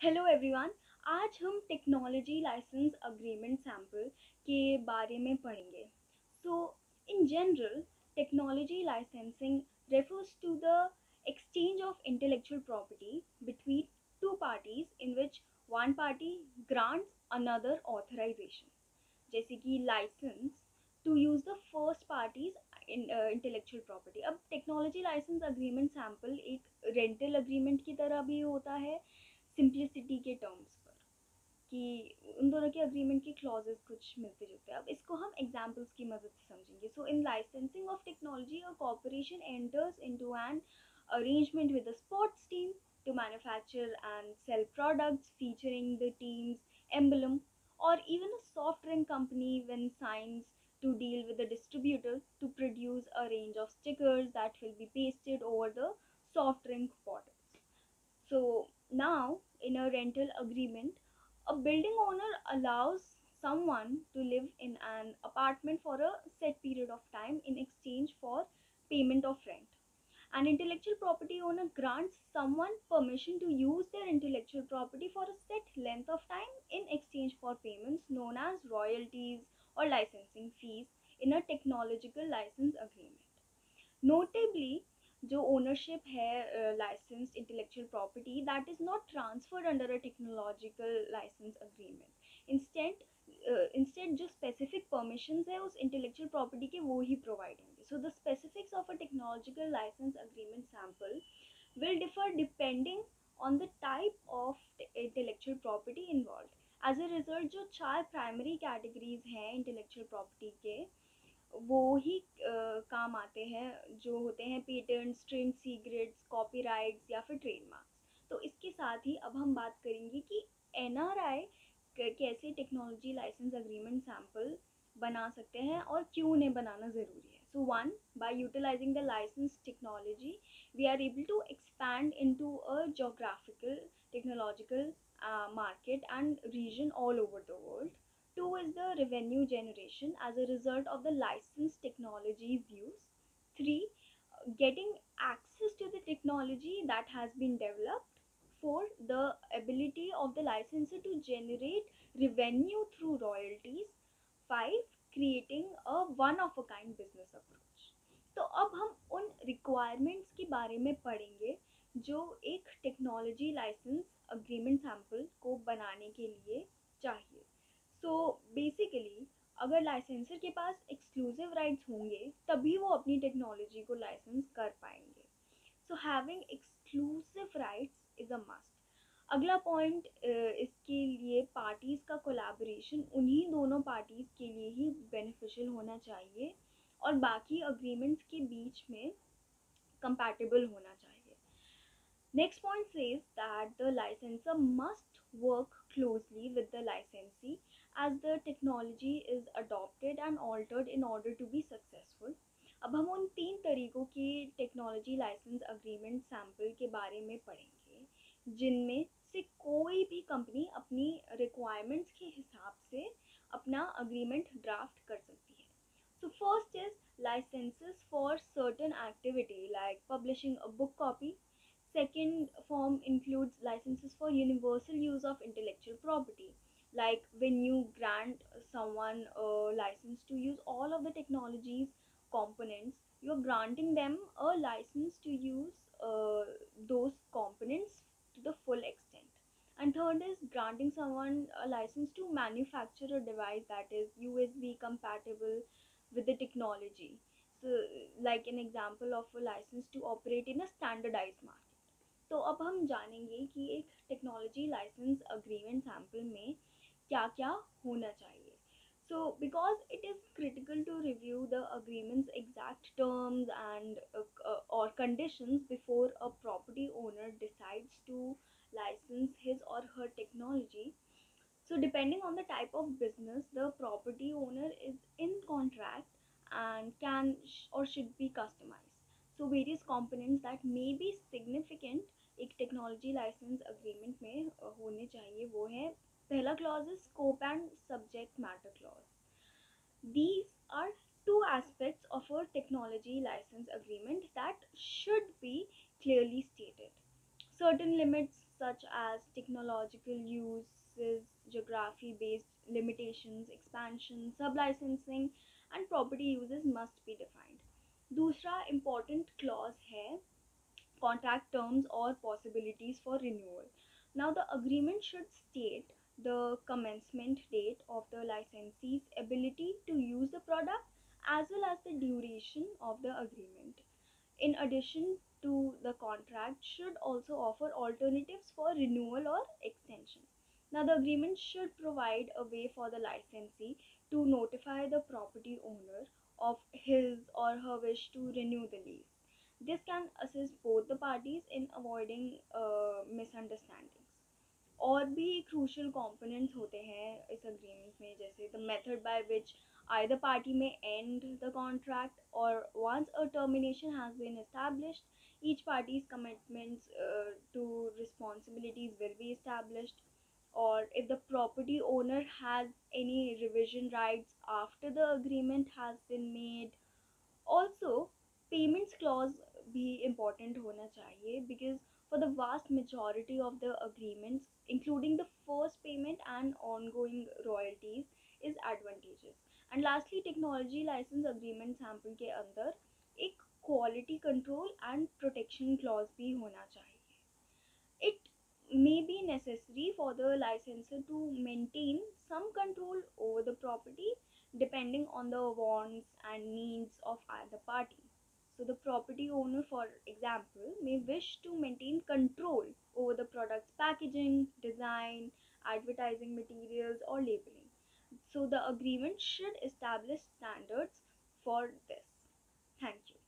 Hello everyone. आज हम technology licence agreement sample के बारे में पढ़ेंगे। So in general, technology licensing refers to the exchange of intellectual property between two parties in which one party grants another authorization, जैसे कि licence to use the first party's intellectual property. अब technology licence agreement sample एक rental agreement की तरह भी होता है simplicity के टर्म्स पर, कि उन दोनों के अग्रीमेंट के क्लॉजेस कुछ मिलते जुलते हैं। अब इसको हम एग्जांपल्स की मदद से समझेंगे। So in licensing of technology, a corporation enters into an arrangement with a sports team to manufacture and sell products featuring the team's emblem, or even a soft drink company when signs to deal with a distributor to produce a range of stickers that will be pasted over the soft drink bottles. So now, in a rental agreement, a building owner allows someone to live in an apartment for a set period of time in exchange for payment of rent. An intellectual property owner grants someone permission to use their intellectual property for a set length of time in exchange for payments known as royalties or licensing fees in a technological license agreement. Notably, जो ownership है licensed intellectual property, that is not transferred under a technological licence agreement. Instead जो specific permissions है उस intellectual property के वो ही provide होंगे। So the specifics of a technological licence agreement sample will differ depending on the type of intellectual property involved. As a result, जो चार primary categories हैं इंटेलेक्चुअल प्रॉपर्टी के, वो ही काम आते हैं, जो होते हैं पेटेंट्स, ट्रेड सीक्रेट्स, कॉपीराइट्स या फिर ट्रेडमार्क्स। तो इसके साथ ही अब हम बात करेंगे कि एनआरआई कैसे टेक्नोलॉजी लाइसेंस अग्रीमेंट सैंपल बना सकते हैं और क्यों उन्हें बनाना ज़रूरी है। So one, by utilising the licence technology we are able to expand into a geographical, technological market and region all over the world. Two is the revenue generation as a result of the licensed technology's use. Three, getting access to the technology that has been developed. Four, the ability of the licensor to generate revenue through royalties. Five, creating a one of a kind business approach. तो अब हम उन requirements के बारे में पढ़ेंगे जो एक टेक्नोलॉजी लाइसेंस अग्रीमेंट सैंपल को बनाने के लिए चाहिए। सो बेसिकली, अगर लाइसेंसर के पास एक्सक्लूसिव राइट्स होंगे तभी वो अपनी टेक्नोलॉजी को लाइसेंस कर पाएंगे। So having exclusive rights is a must. अगला पॉइंट, इसके लिए पार्टीज़ का कोलैबोरेशन उन्हीं दोनों पार्टीज़ के लिए ही बेनिफिशियल होना चाहिए और बाकी अग्रीमेंट्स के बीच में compatible होना चाहिए। Next point says that the licensor must work closely with the licensee as the technology is adopted and altered in order to be successful. अब हम उन तीन तरीकों के टेक्नोलॉजी लाइसेंस अग्रीमेंट सैंपल के बारे में पढ़ेंगे जिनमें से कोई भी कंपनी अपनी रिक्वायरमेंट्स के हिसाब से अपना अग्रीमेंट ड्राफ्ट कर सकती है। So first is licenses for certain activity like publishing a book copy. Second form includes licenses for universal use of intellectual property, like when you grant someone a license to use all of the technology's components, you're granting them a license to use those components to the full extent. And third is granting someone a license to manufacture a device that is USB compatible with the technology. So, like an example of a license to operate in a standardized market. तो अब हम जानेंगे कि एक technology licence agreement sample में क्या क्या होना चाहिए। So because it is critical to review the agreement's exact terms and or conditions before a property owner decides to license his or her technology. So depending on the type of business the property owner is in contract and can or should be customized. So various components that may be significant एक technology licence agreement में होने चाहिए वो है, पहला clause है scope and subject matter clause. These are two aspects of a technology license agreement that should be clearly stated. Certain limits, such as technological uses, geography based limitations, expansion, sub-licensing, and property uses must be defined. दूसरा important clause है contract terms or possibilities for renewal. Now, the agreement should state the commencement date of the licensee's ability to use the product as well as the duration of the agreement. In addition to the contract, should also offer alternatives for renewal or extension. Now, the agreement should provide a way for the licensee to notify the property owner of his or her wish to renew the lease. This can assist both the parties in avoiding misunderstandings. और भी crucial components होते हैं इस agreement में, जैसे the method by which either party may end the contract, or once a termination has been established, each party's commitments to responsibilities will be established, or if the property owner has any revision rights after the agreement has been made. Also, payments clause भी important होना चाहिए, because for the vast majority of the agreements, including the first payment and ongoing royalties is advantageous. And lastly, technology license agreement sample के अंदर एक quality control and protection clause भी होना चाहिए. It may be necessary for the licensor to maintain some control over the property depending on the wants and needs of either party. So, the property owner, for example, may wish to maintain control over the product's packaging, design, advertising materials, or labeling. So, the agreement should establish standards for this. Thank you.